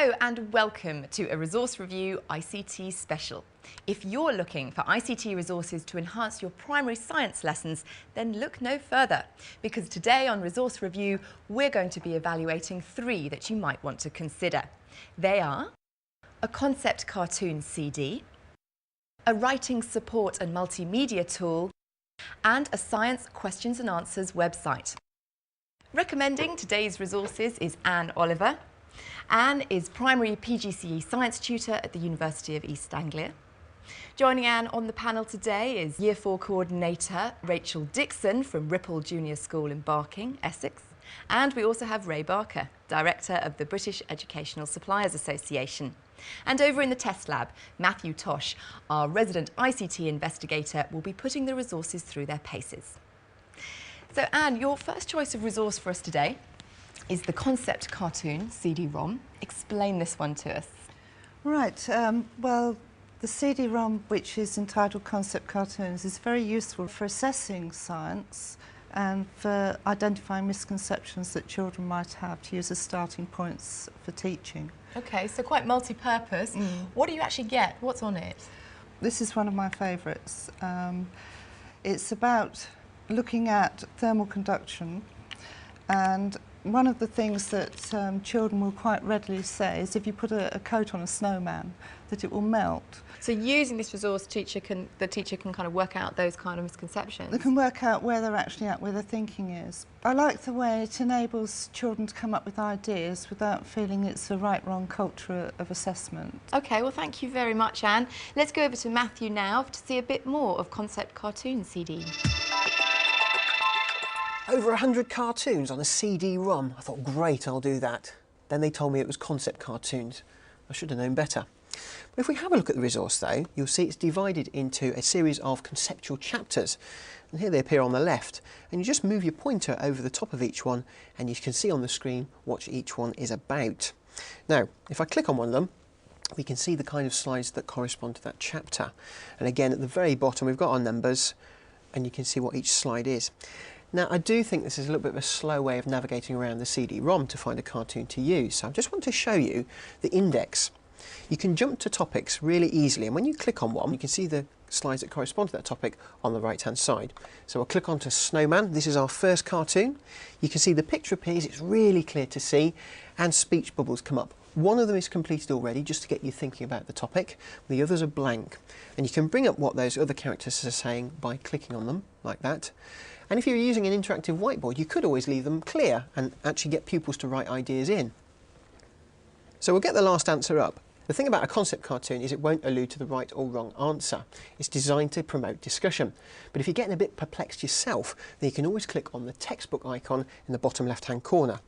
Hello and welcome to a Resource Review ICT special. If you're looking for ICT resources to enhance your primary science lessons, then look no further, because today on Resource Review we're going to be evaluating 3 that you might want to consider. They are a concept cartoon CD, a writing support and multimedia tool, and a science questions and answers website. Recommending today's resources is Anne Oliver. Anne is primary PGCE science tutor at the University of East Anglia. Joining Anne on the panel today is Year 4 coordinator Rachel Dixon from Ripple Junior School in Barking, Essex. And we also have Ray Barker, Director of the British Educational Suppliers Association. And over in the test lab, Matthew Tosh, our resident ICT investigator, will be putting the resources through their paces. So Anne, your first choice of resource for us today is the concept cartoon CD-ROM. Explain this one to us. Right, well, the CD-ROM, which is entitled Concept Cartoons, is very useful for assessing science and for identifying misconceptions that children might have to use as starting points for teaching. Okay, so quite multi-purpose. What do you actually get? What's on it? This is one of my favourites. It's about looking at thermal conduction, and one of the things that children will quite readily say is if you put a coat on a snowman, that it will melt. So using this resource, the teacher can kind of work out those kind of misconceptions? They can work out where they're actually at, where their thinking is. I like the way it enables children to come up with ideas without feeling it's a right-wrong culture of assessment. OK, well thank you very much, Anne. Let's go over to Matthew now to see a bit more of Concept Cartoon CD. Over 100 cartoons on a CD-ROM. I thought, great, I'll do that. Then they told me it was concept cartoons. I should have known better. But if we have a look at the resource though, you'll see it's divided into a series of conceptual chapters. And here they appear on the left. And you just move your pointer over the top of each one and you can see on the screen what each one is about. Now, if I click on one of them, we can see the kind of slides that correspond to that chapter. And again, at the very bottom, we've got our numbers and you can see what each slide is. Now, I do think this is a little bit of a slow way of navigating around the CD-ROM to find a cartoon to use. So I just want to show you the index. You can jump to topics really easily, and when you click on one, you can see the slides that correspond to that topic on the right-hand side. So I'll click onto Snowman. This is our first cartoon. You can see the picture appears, it's really clear to see, and speech bubbles come up. One of them is completed already, just to get you thinking about the topic. The others are blank. And you can bring up what those other characters are saying by clicking on them, like that. And if you're using an interactive whiteboard, you could always leave them clear and actually get pupils to write ideas in. So we'll get the last answer up. The thing about a concept cartoon is it won't allude to the right or wrong answer. It's designed to promote discussion. But if you're getting a bit perplexed yourself, then you can always click on the textbook icon in the bottom left-hand corner.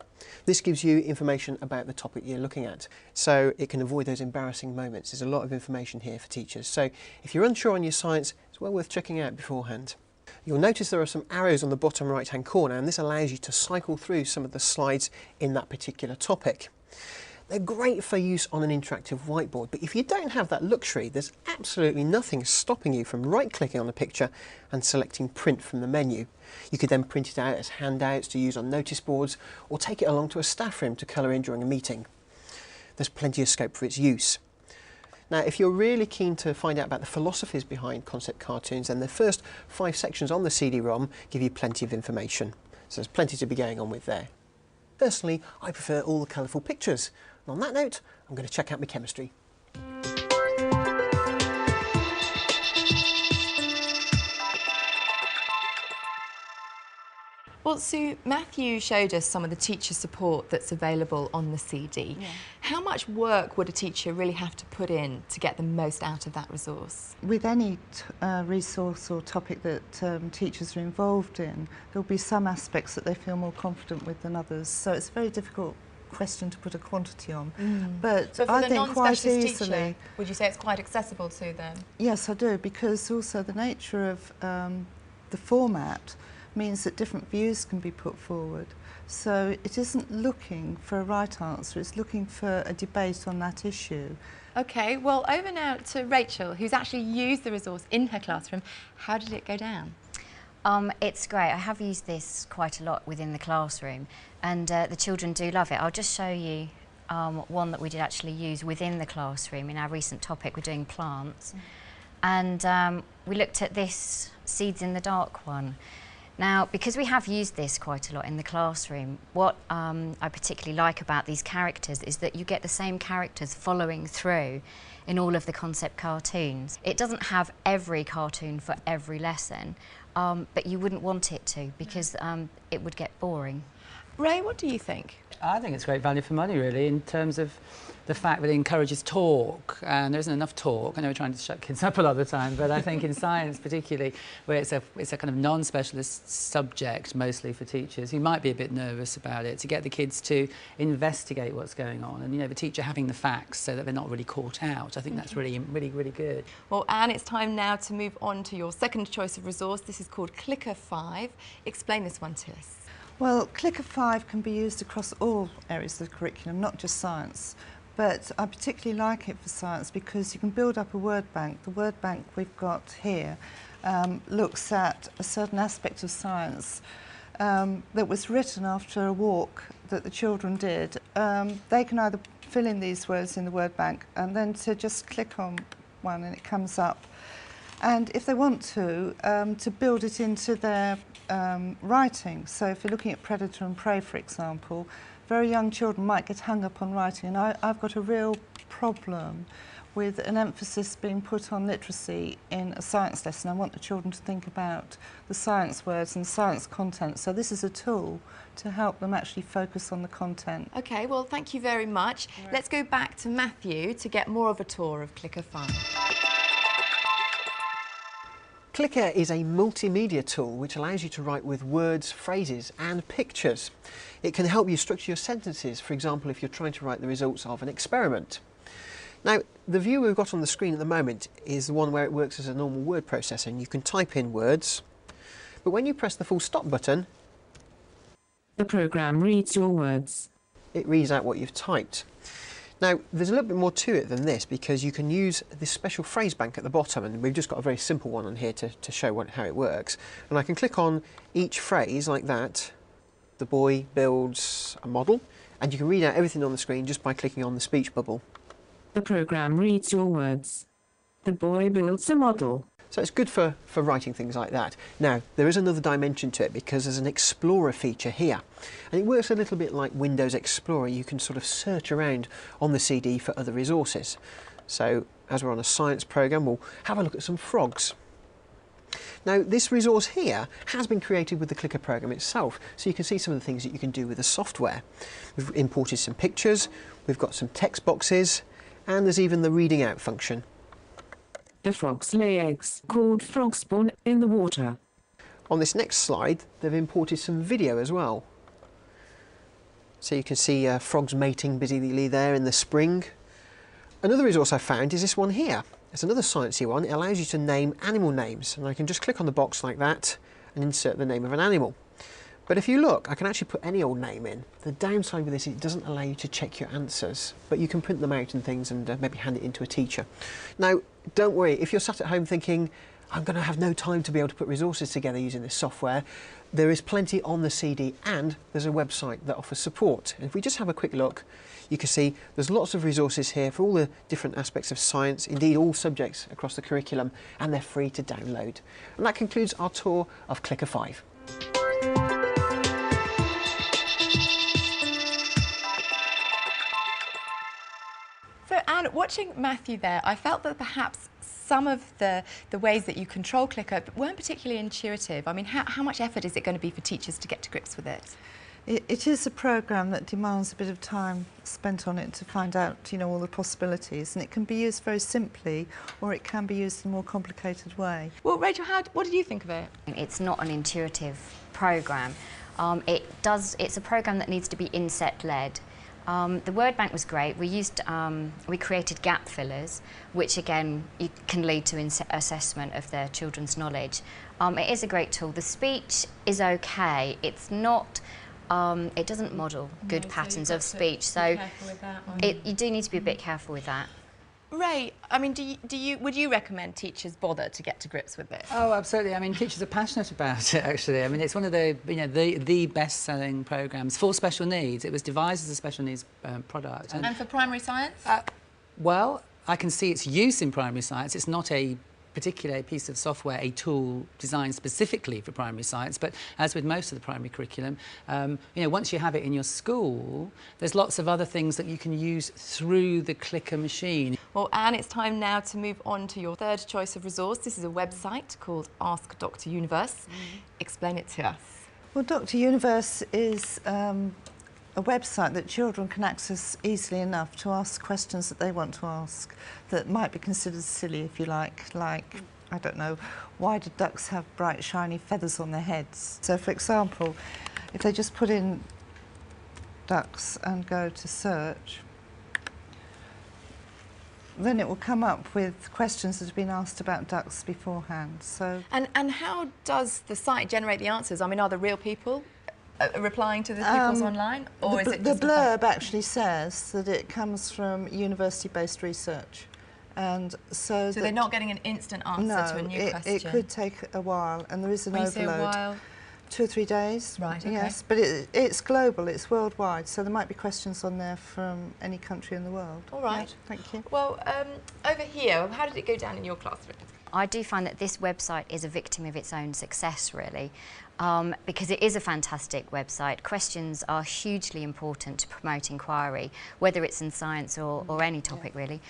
This gives you information about the topic you're looking at, so it can avoid those embarrassing moments. There's a lot of information here for teachers. So if you're unsure on your science, it's well worth checking out beforehand. You'll notice there are some arrows on the bottom right-hand corner, and this allows you to cycle through some of the slides in that particular topic. They're great for use on an interactive whiteboard, but if you don't have that luxury, there's absolutely nothing stopping you from right-clicking on the picture and selecting print from the menu. You could then print it out as handouts to use on notice boards, or take it along to a staff room to colour in during a meeting. There's plenty of scope for its use. Now, if you're really keen to find out about the philosophies behind concept cartoons, then the first 5 sections on the CD-ROM give you plenty of information. So there's plenty to be going on with there. Personally, I prefer all the colourful pictures. And on that note, I'm going to check out my chemistry. Well, Sue, Matthew showed us some of the teacher support that's available on the CD. Yeah. How much work would a teacher really have to put in to get the most out of that resource? With any resource or topic that teachers are involved in, there'll be some aspects that they feel more confident with than others. So it's a very difficult question to put a quantity on. But for I the think quite easily. Teacher, would you say it's quite accessible to them? Yes, I do, because also the nature of the format means that different views can be put forward. So it isn't looking for a right answer, it's looking for a debate on that issue. OK, well, over now to Rachel, who's actually used the resource in her classroom. How did it go down? It's great. I have used this quite a lot within the classroom, and the children do love it. I'll just show you one that we did actually use within the classroom. In our recent topic, we're doing plants. And we looked at this Seeds in the Dark one. Now, because we have used this quite a lot in the classroom, what I particularly like about these characters is that you get the same characters following through in all of the concept cartoons. It doesn't have every cartoon for every lesson, but you wouldn't want it to, because it would get boring. Ray, what do you think? I think it's great value for money, really, in terms of the fact that it encourages talk, and there isn't enough talk. I know we're trying to shut kids up a lot of the time, but I think in science particularly, where it's a kind of non-specialist subject, mostly for teachers who might be a bit nervous about it, to get the kids to investigate what's going on, and, you know, the teacher having the facts so that they're not really caught out. I think that's really, really, really good. Well, Anne, it's time now to move on to your second choice of resource. This is called Clicker 5. Explain this one to us. Well, Clicker 5 can be used across all areas of the curriculum, not just science. But I particularly like it for science because you can build up a word bank. The word bank we've got here looks at a certain aspect of science that was written after a walk that the children did. They can either fill in these words in the word bank and then to just click on one and it comes up. And if they want to build it into their writing. So if you're looking at predator and prey, for example, very young children might get hung up on writing, and I've got a real problem with an emphasis being put on literacy in a science lesson. I want the children to think about the science words and science content, so this is a tool to help them actually focus on the content. OK, well, thank you very much. Right. Let's go back to Matthew to get more of a tour of Clicker 5. Clicker is a multimedia tool which allows you to write with words, phrases and pictures. It can help you structure your sentences, for example, if you're trying to write the results of an experiment. Now, the view we've got on the screen at the moment is the one where it works as a normal word processor, and you can type in words, but when you press the full stop button, the program reads your words. It reads out what you've typed. Now, there's a little bit more to it than this, because you can use this special phrase bank at the bottom, and we've just got a very simple one on here to show how it works. And I can click on each phrase like that. The boy builds a model, and you can read out everything on the screen just by clicking on the speech bubble. The program reads your words. The boy builds a model. So it's good for writing things like that. Now, there is another dimension to it because there's an Explorer feature here. And it works a little bit like Windows Explorer. You can sort of search around on the CD for other resources. So, as we're on a science programme, we'll have a look at some frogs. Now, this resource here has been created with the Clicker program itself, so you can see some of the things that you can do with the software. We've imported some pictures, we've got some text boxes, and there's even the reading out function. The frogs lay eggs, called frog spawn, in the water. On this next slide, they've imported some video as well. So you can see frogs mating busily there in the spring. Another resource I found is this one here. It's another sciencey one. It allows you to name animal names, and I can just click on the box like that and insert the name of an animal. But if you look, I can actually put any old name in. The downside with this is it doesn't allow you to check your answers, but you can print them out and things and maybe hand it into a teacher. Now, don't worry, if you're sat at home thinking, I'm going to have no time to be able to put resources together using this software, there is plenty on the CD, and there's a website that offers support. And if we just have a quick look, you can see there's lots of resources here for all the different aspects of science, indeed all subjects across the curriculum, and they're free to download. And that concludes our tour of Clicker 5. So, Anne, watching Matthew there, I felt that perhaps some of the ways that you control Clicker weren't particularly intuitive. I mean, how much effort is it going to be for teachers to get to grips with it? It is a programme that demands a bit of time spent on it to find out, you know, all the possibilities, and it can be used very simply, or it can be used in a more complicated way. Well, Rachel, what did you think of it? It's not an intuitive programme. It's a programme that needs to be inset-led. The word bank was great. We created gap fillers, which again can lead to assessment of their children's knowledge. It is a great tool. The speech is okay. It's not. It doesn't model good patterns of speech, so you do need to be a bit careful with that. Ray, I mean, would you recommend teachers bother to get to grips with this? Oh, absolutely. I mean, teachers are passionate about it, actually. I mean, it's one of the, the best-selling programmes for special needs. It was devised as a special needs product. And for primary science? Well, I can see its use in primary science. It's not a particular piece of software, a tool designed specifically for primary science, but as with most of the primary curriculum, once you have it in your school, there's lots of other things that you can use through the clicker machine. Well, Anne, it's time now to move on to your third choice of resource. This is a website called Ask Dr. Universe. Explain it to us. Well, Dr. Universe is a website that children can access easily enough to ask questions that they want to ask that might be considered silly, if you like, I don't know, why do ducks have bright shiny feathers on their heads? So, for example, if they just put in ducks and go to search, then it will come up with questions that have been asked about ducks beforehand. So, and how does the site generate the answers? I mean, are there real people replying to the pupils online, or is it just the blurb actually says that it comes from university-based research, and so they're not getting an instant answer to a new question. It could take a while, and there is an overload. When you say a while? 2 or 3 days. Right. Okay. Yes, but it's global. It's worldwide. So there might be questions on there from any country in the world. All right. Yeah, thank you. Well, over here, how did it go down in your classroom? I do find that this website is a victim of its own success, really, because it is a fantastic website. Questions are hugely important to promote inquiry, whether it's in science or any topic, really.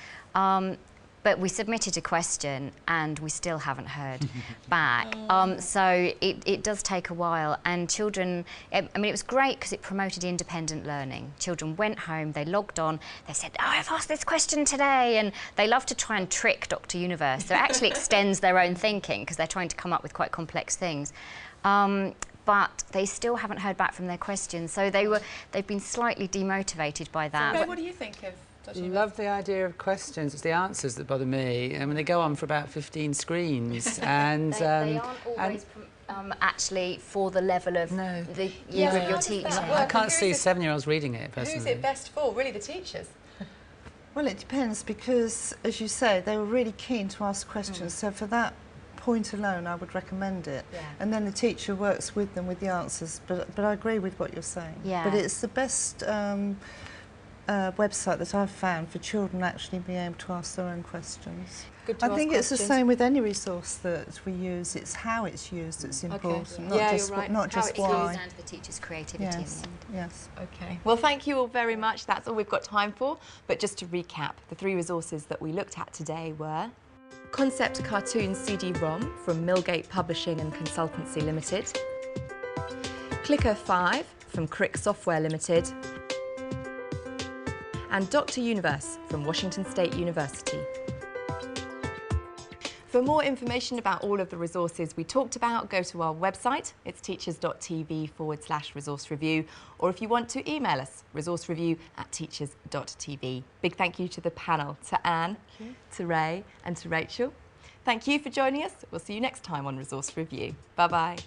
But we submitted a question and we still haven't heard back. So it does take a while, and children, I mean, it was great because it promoted independent learning. Children went home, they logged on, they said, oh, I've asked this question today, and they love to try and trick Dr. Universe. So it actually extends their own thinking because they're trying to come up with quite complex things. But they still haven't heard back from their questions, so they've been slightly demotivated by that. So, what do you think of? Love the idea of questions. It's the answers that bother me. I mean, they go on for about 15 screens, and they aren't always actually for the level of your teaching. I can't see 7-year-olds reading it personally. Who's it best for? Really, the teachers? Well, it depends because, as you say, they were really keen to ask questions. So for that point alone, I would recommend it. Yeah. And then the teacher works with them with the answers. But I agree with what you're saying. Yeah. But it's the best website that I've found for children actually being able to ask their own questions. Good to I think ask it's the questions. same with any resource that we use. It's how it's used that's important, not Yeah, just you're right. not How just it's why. Down to the teacher's creativity in the Yes, end. yes. Okay. Well, thank you all very much. That's all we've got time for. But just to recap, the 3 resources that we looked at today were Concept Cartoon CD-ROM from Millgate Publishing and Consultancy Limited, Clicker 5 from Crick Software Limited, and Dr. Universe from Washington State University. For more information about all of the resources we talked about, go to our website. It's teachers.tv/resource review. Or if you want to email us, resourcereview@teachers.tv. Big thank you to the panel, to Anne, to Ray and to Rachel. Thank you for joining us. We'll see you next time on Resource Review. Bye-bye.